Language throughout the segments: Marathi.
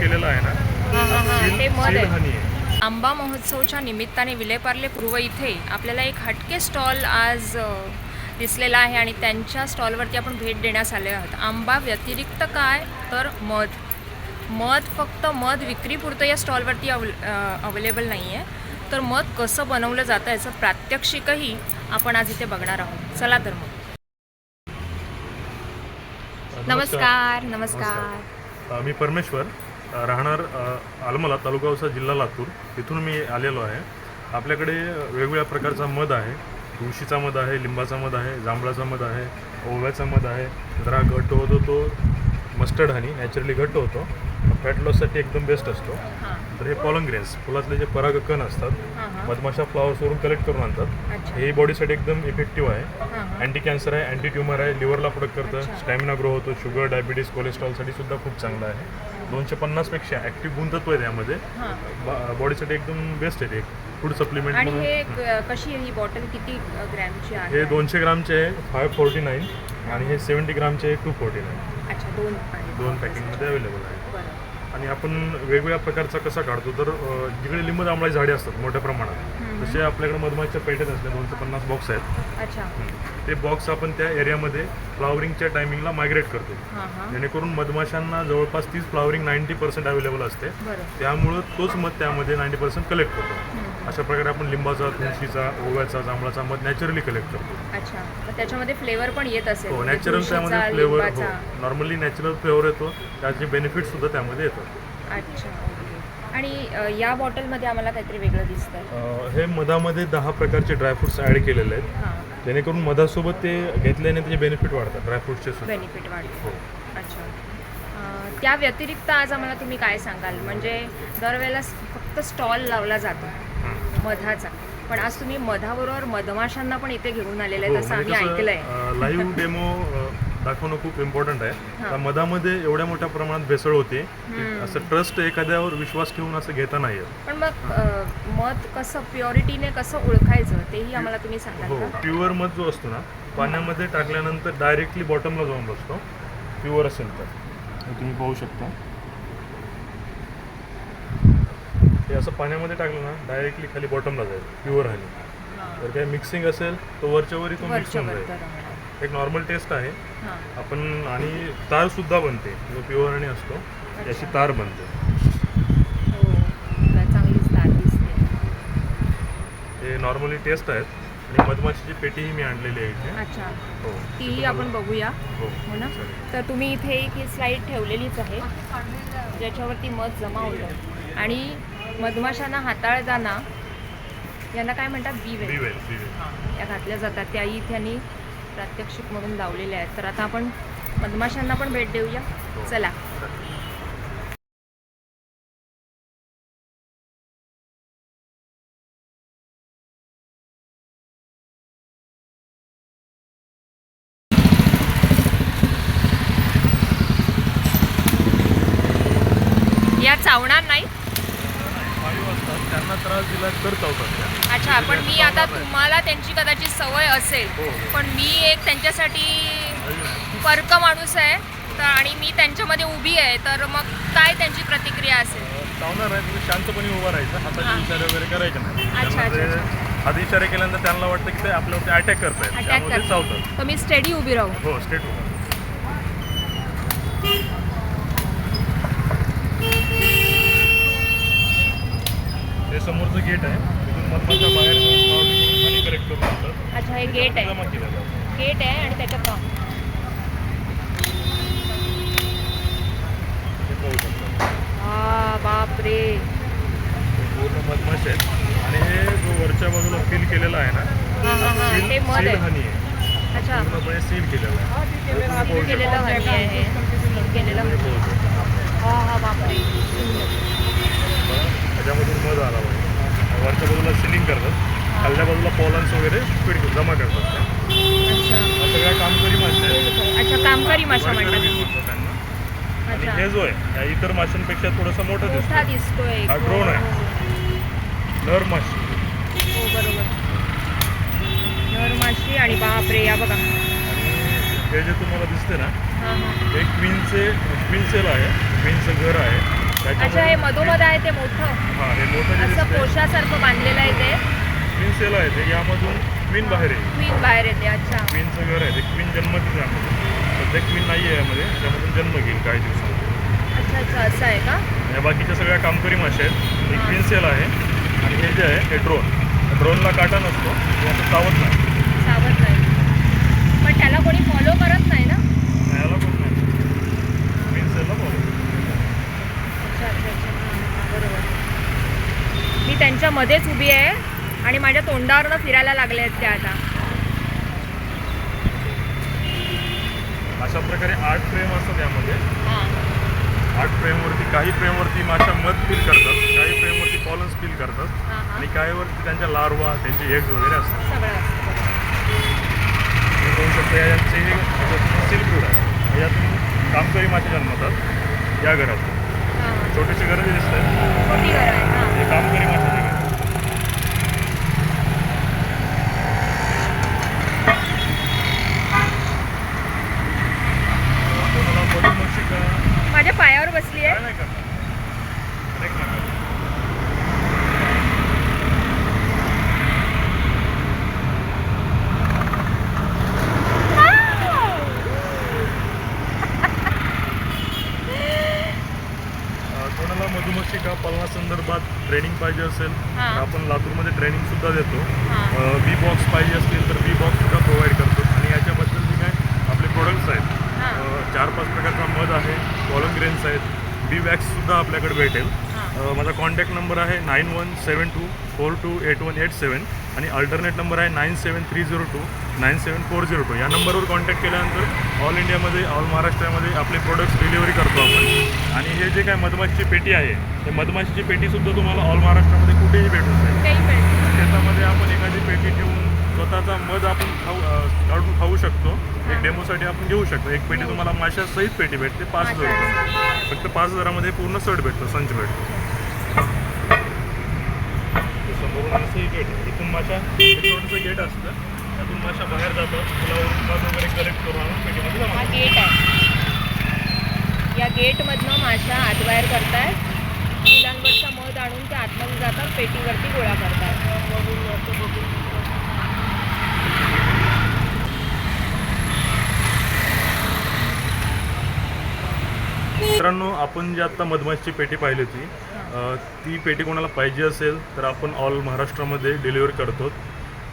केलेला आहे ना, ते मध सील आहे. हनी आहे. आंबा महोत्सवच्या निमित्ताने विलेपार्ले पूर्व इथे आपल्याला एक हटके स्टॉल आज दिसलेला आहे आणि त्यांच्या स्टॉलवरती आपण भेट देण्यास आले आहोत. आंबा व्यतिरिक्त काय तर मध फक्त मध विक्रीपुरतं या स्टॉलवरती अवेलेबल नाही आहे, तर मध कसं बनवलं जातं याचं प्रात्यक्षिकही आपण आज इथे बघणार आहोत. चला तर मग. नमस्कार. मी परमेश्वर, राहणार आलमला, तालुका औसा, जिल्हा लातूर. इथून मी आलेलो आहे. आपल्याकडे वेगवेगळ्या प्रकारचा मध आहे. तुळशीचा मध आहे, लिंबाचा मध आहे, जांभळाचा मध आहे, ओव्याचा मध आहे. जरा घट्ट होतो तो मस्टर्ड हनी, नॅचरली घट्ट होतो. फॅट लॉससाठी एकदम बेस्ट असतो. तर हे पॉलन ग्रेन्स, फुलातले जे परागकण असतात, मधमाशा फ्लावर्सवरून कलेक्ट करून आणतात. हे बॉडीसाठी एकदम इफेक्टिव्ह आहे. अँटी कॅन्सर आहे, अँटी ट्युमर आहे, लिव्हरला प्रोडक्ट करतं, स्टॅमिना ग्रो होतो, शुगर, डायबिटीज, कोलेस्ट्रॉलसाठी सुद्धा खूप चांगलं आहे. 250पेक्षा ॲक्टिव्ह गुणतत्व आहे त्यामध्ये. बॉडीसाठी एकदम बेस्ट आहे. ते फूड सप्लिमेंट आणि म्हणून. हे कशी आहे ही बॉटल, किती ग्रॅमची आहे? हे 200 ग्रामचे आहे 549 आणि हे 70 ग्रामचे आहे 249. अच्छा, दोन पॅकिंगमध्ये अवेलेबल आहे. बरं. आणि आपण वेगवेगळ्या प्रकारचा कसा काढतो, तर जिकडे लिंब जांभळाची झाडे असतात मोठ्या प्रमाणात, तसे आपल्याकडे मधमाशीच्या पेट्यात असल्या 250 बॉक्स आहेत. अच्छा. ते बॉक्स आपण त्या एरियामध्ये फ्लावरिंगच्या टायमिंगला मायग्रेट करतो, जेणेकरून मधमाशांना जवळपास 30 फ्लावरिंग 90% अवेलेबल असते. त्यामुळं तोच मध त्यामध्ये 90% कलेक्ट होतो. अशा प्रकारे आपण लिंबाचा, तुळशीचा, ओव्याचा, जांभळाचा मध नॅचरली कलेक्ट करतो. अच्छा, तर त्याच्यामध्ये फ्लेवर पण येत असेल? हो, नॅचरल त्यामध्ये फ्लेवर. हो, नॉर्मली नॅचरल फ्लेवर येतो, त्याचे बेनिफिट सुद्धा त्यामध्ये येतात. अच्छा, ओके. आणि या बॉटलमध्ये आम्हाला काहीतरी वेगळं दिसतंय. हे मधामध्ये 10 प्रकारचे ड्रायफ्रुट्स ॲड केलेले आहेत, जेणेकरून मधासोबत ते घेतल्याने त्याचे बेनिफिट वाढतात, ड्रायफ्रुट्सचे सुद्धा बेनिफिट वाढते. हो. अच्छा. त्या व्यतिरिक्त आज आम्हाला तुम्ही काय सांगाल? म्हणजे दरवेळेला फक्त स्टॉल लावला जातो मधाचा, पण आज तुम्ही मधाबरोबर मधमाशांना पण इथे घेऊन आलेले आहेत असं आम्ही ऐकलंय. लाईव्ह डेमो दाखवणं खूप इम्पॉर्टंट आहे. त्या मधामध्ये एवढ्या मोठ्या प्रमाणात भेसळ होते, असं ट्रस्ट एखाद्यावर विश्वास ठेवून असं घेता नाही येत. पण मग मध कसं प्युरिटीने कसं ओळखायचं तेही आम्हाला तुम्ही सांगाल हो, का? प्युअर मध जो असतो ना, पाण्यामध्ये टाकल्यानंतर डायरेक्टली बॉटमला जाऊन बसतो. प्युअर असेल तर तुम्ही पाहू शकता, हे असं पाण्यामध्ये टाकलं ना डायरेक्टली खाली बॉटमला जाईल प्युअर हनी. तर काय मिक्सिंग असेल तो वरच्यावरी तो मिक्स होऊन जाईल. एक नॉर्मल टेस्ट आहे आपण. आणि तार सुद्धा बनते, जो प्युअर हनी असतो याची तार बनते. चांगलीच तार दिसते. हे नॉर्मली टेस्ट आहेत. आणि मधमाशीची पेटीही मी आणलेली आहे इथे. अच्छा, हो, तीही आपण बघूया. हो ना. तर तुम्ही इथे एक ही स्लाईड ठेवलेलीच आहे ज्याच्यावरती मध जमा होतं. आणि मधमाशांना हाताळताना यांना काय म्हणतात, बी वेल या घातल्या जातात, त्याही त्यांनी प्रात्यक्षिक म्हणून लावलेल्या आहेत. तर आता आपण मधमाशांना पण भेट देऊया. चला. या चावणार नाही? त्यांना त्रास दिला तर चावतात. अच्छा, पण मी आता तुम्हाला त्यांची कदाचित सवय असेल, पण मी एक त्यांच्यासाठी परक माणूस आहे, तर आणि मी त्यांच्यामध्ये उभी आहे, तर मग काय त्यांची प्रतिक्रिया असेल? चावणार आहे, तुम्ही शांतपणे उभा राहायचं, हाताचे इशारे वगैरे करायचे नाही. अच्छा. हात इशारे केल्यानंतर त्यांना वाटतं की ते आपल्यावरती अटॅक करतायत, त्यामुळे ते चावतात. तर मी स्टेडी उभी राहू? हो, स्ट्रेट उभा. हे समोरचं गेट आहे, तिथून मधमाशा बाहेर पाणी कलेक्ट करून आणतात. अच्छा, हे गेट आहे. जमा केलं जातं. गेट आहे आणि त्याच्यात हे पाहू शकता. बापरे, पूर्ण मधमाशा आहेत. आणि हे जो वरच्या बाजूला सील केलेलं आहे ना, ते मध सील आहे. हनी आहे. अच्छा, पूर्णपणे सील केलेलं आहे. सील केलेलं हनी आहे. सील केलेलं हनी. बापरे, त्याच्यामधून मध आला पाहिजे. वरच्या बाजूला सिलिंग करतात, खालच्या बाजूला पॉलन्स वगैरे स्पीड जमा करतात. अच्छा, सगळ्या कामकरी मासे आहेत. अच्छा, कामकरी माशा म्हणतात त्यांना. आणि हे जो आहे या इतर माशांपेक्षा थोडंसं मोठा दिसतोय. हा ड्रोन आहे, नर माशी. हो, बरोबर, नर माशी. आणि बापरे, या बघा. आणि हे जे तुम्हाला दिसते ना, हां. हे क्वीन सेल आहे, क्वीनचं घर आहे. अच्छा, हे मधोमध आहे ते मोठं हां, हे मोठं जे असं दिसतंय कोशासारखं बांधलेलं आहे ते क्वीन सेल आहे ते, यामधून क्वीन बाहेर आहे. क्वीन बाहेर येते. अच्छा क्वीनचं घर आहे ते, क्वीन जन्मतीच आहे यामध्ये. सध्या क्वीन नाही आहे यामध्ये, त्यामधून जन्म घेईल काही दिवसात. अच्छा अच्छा, असं आहे का? या बाकीच्या सगळ्या कामकरी मासे आहेत. हे क्वीन सेल आहे आणि हे जे आहे हे ड्रोनला काटा नसतो, ते असं चावत नाही. सावध नाही, पण त्याला कोणी फॉलो करत नाही ना? याला कोण नाही, क्वीन सेलला फॉलो. अच्छा अच्छा अच्छा, हां, बरोबर. मी त्यांच्यामध्येच उभी आहे आणि माझ्या तोंडावरनं फिरायला लागले आहेत त्या आता. अशा प्रकारे 8 फ्रेम असतात यामध्ये. हां 8 फ्रेमवरती, काही फ्रेमवरती माशा मध फील करतात, काही फ्रेमवरती पॉलन्स फील करतात हां हां, आणि काहीवरती त्यांच्या लार्वा, त्यांचे एग्ज वगैरे असतात. सगळं असतं. तुम्ही बघू शकता यांचे हे सिल्क रूट आहे, यातून कामकरी मासे जन्मतात या घरात. हां हां, छोटेसे घरं जे दिसत आहेत मोठी घरं आहे. हां हे कामकरी माशाचे घर. कोणाला मधुमक्षिका माझ्या पायावर बसली काय आहे. नाही करणार, अनेक नका. कोणाला मधुमक्षिका पालनासंदर्भात ट्रेनिंग पाहिजे असेल हां. तर आपण लातूरमध्ये ट्रेनिंगसुद्धा देतो. हां बी बॉक्स पाहिजे असतील तर बी बॉक्ससुद्धा प्रोव्हाइड करतो आणि याच्याबद्दल जे काय आपले प्रोडक्ट्स आहेत, हां 4-5 प्रकारचा मध आहे, पॉलन ग्रेन्स आहेत, बी वॅक्ससुद्धा आपल्याकडे भेटेल. हां, माझा कॉन्टॅक्ट नंबर आहे 9172428187 आणि अल्टरनेट नंबर आहे 9730297402. या नंबरवर कॉन्टॅक्ट केल्यानंतर ऑल इंडियामध्ये, ऑल महाराष्ट्रामध्ये आपले प्रोडक्ट्स डिलिव्हरी करतो आपण. आणि हे जे काय मधमाशीची पेटी आहे, ते मधमाशीची पेटीसुद्धा तुम्हाला ऑल महाराष्ट्रामध्ये कुठेही भेटून जाईल. काही मिळते. शेतामध्ये आपण एखादी पेटी ठेवून स्वतःचा मध आपण काढून खाऊ शकतो. एक डेमोसाठी आपण घेऊ शकतो. एक पेटी तुम्हाला माशासहित पेटी भेटते 5,000 रुपये. फक्त 5,000मध्ये पूर्ण सेट भेटतो, संच भेटतो. समोरून असं ही गेट आहे, इथून माशा एक छोटंसं गेट असतं, त्यातून माशा बाहेर जातात, फुलावरून मध वगैरे कलेक्ट करून आणून पेटीमध्ये जमा हा करतात. गेट आहे. या गेटमधनं माशा आतबाहेर करतायत, फुलांवरचा मध आणून ते आतमध्ये जातात, पेटीवरती गोळा करतात. मित्रांनो, आपण जी आत्ता मधमाशीची पेटी पाहिली होती, ती पेटी कोणाला पाहिजे असेल तर आपण ऑल महाराष्ट्रामध्ये डिलिव्हर करतो.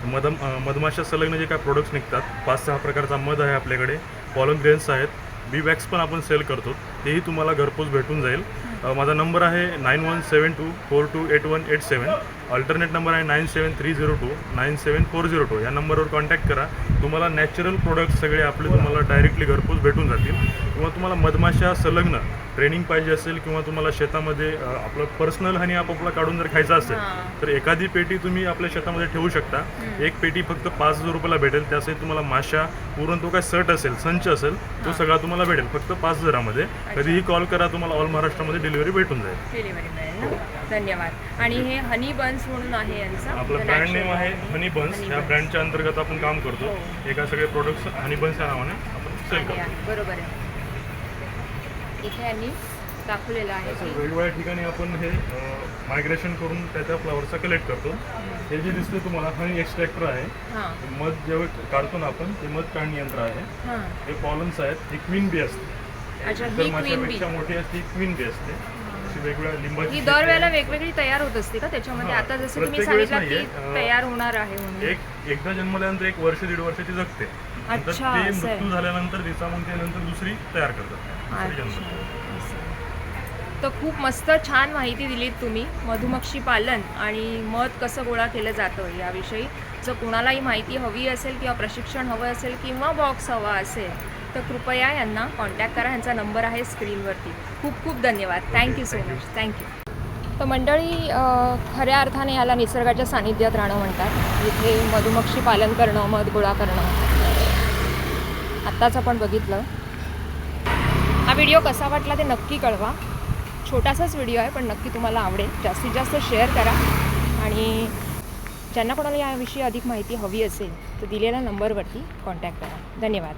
मधमाशा संलग्न जे काय प्रोडक्ट्स निघतात, 5-6 प्रकारचा मध आहे आपल्याकडे, पॉलन ग्रेन्स आहेत, बी वॅक्स पण आपण सेल करतो, तेही तुम्हाला घरपोच भेटून जाईल. माझा नंबर आहे 9172428187. अल्टरनेट नंबर आहे 9730297402. या नंबरवर कॉन्टॅक्ट करा. तुम्हाला नॅचरल प्रोडक्ट्स सगळे आपले तुम्हाला डायरेक्टली घरपोच भेटून जातील. किंवा तुम्हाला मधमाशा संलग्न ट्रेनिंग पाहिजे असेल किंवा तुम्हाला शेतामध्ये आपलं पर्सनल हनी आपापला काढून जर खायचा असेल तर एखादी पेटी तुम्ही आपल्या शेतामध्ये ठेवू शकता. एक पेटी फक्त 5,000 रुपयाला भेटेल. त्यासहित तुम्हाला माशा पूर्ण तो काय सट असेल, संच असेल, तो सगळा तुम्हाला भेटेल फक्त 5,000मध्ये. कधीही कॉल करा, तुम्हाला ऑल महाराष्ट्रामध्ये डिलिव्हरी भेटून जाईल. डिलिव्हरी मिळेल ना. धन्यवाद. आणि हे हनी बन्स म्हणून आहे यांचं आपलं ब्रँड नेम आहे हनी बन्स. ह्या ब्रँडच्या अंतर्गत आपण काम करतो. एका सगळे प्रोडक्ट्स हनी बन्स या नावाने आपण सेल करतो. बरोबर आहे. इथे यांनी दाखवलेलं आहे असं की वेगवेगळ्या ठिकाणी आपण हे मायग्रेशन करून त्या फ्लावरचा कलेक्ट करतो. हे जे दिसते तुम्हाला हनी एक्स्ट्रॅक्टर आहे. हां मध जेव्हा काढतो ना आपण, ते मध काढणी यंत्र आहे. हां, हे पॉलन्स आहेत. ही क्वीन बी असते. अच्छा, ही इतर क्वीन बी. माशापेक्षा मोठी असते, ही क्वीन बी असते. अशी वेगवेगळ्या लिंबाची ही दर वेळेला वेगवेगळी तयार होत असते का त्याच्यामध्ये? हां, आता जसं तुम्ही प्रत्येक वेळेस सांगितलं की नाहीये. तयार होणार आहे म्हणून. एकदा जन्मल्यानंतर 1 वर्ष 1.5 वर्षाची जगते. नंतर अच्छा, ते असं आहे. मृत्यू झाल्यानंतर तिचा मग ते नंतर दुसरी तयार करतात. दुसरी जन्मते. तर खूप मस्त छान माहिती दिलीत तुम्ही मधुमक्षी पालन आणि मध कसं गोळा केलं जातं याविषयी. जर कोणालाही माहिती हवी असेल किंवा प्रशिक्षण हवं असेल किंवा बॉक्स हवा असेल तर कृपया यांना कॉन्टॅक्ट करा. यांचा नंबर आहे स्क्रीनवरती. खूप खूप धन्यवाद. Thank you so much. थँक्यू. तर मंडळी, खऱ्या अर्थाने याला निसर्गाच्या सानिध्यात राहणं म्हणतात. इथे मधुमक्षी पालन करणं, मध गोळा करणं, आत्ताच आपण बघितलं. हा व्हिडिओ कसा वाटला ते नक्की कळवा. छोटासाच व्हिडिओ आहे पण नक्की तुम्हाला आवडेल. जास्तीत जास्त शेअर करा आणि ज्यांना कोणाला याविषयी अधिक माहिती हवी असेल तर दिलेल्या नंबरवरती कॉन्टॅक्ट करा. धन्यवाद.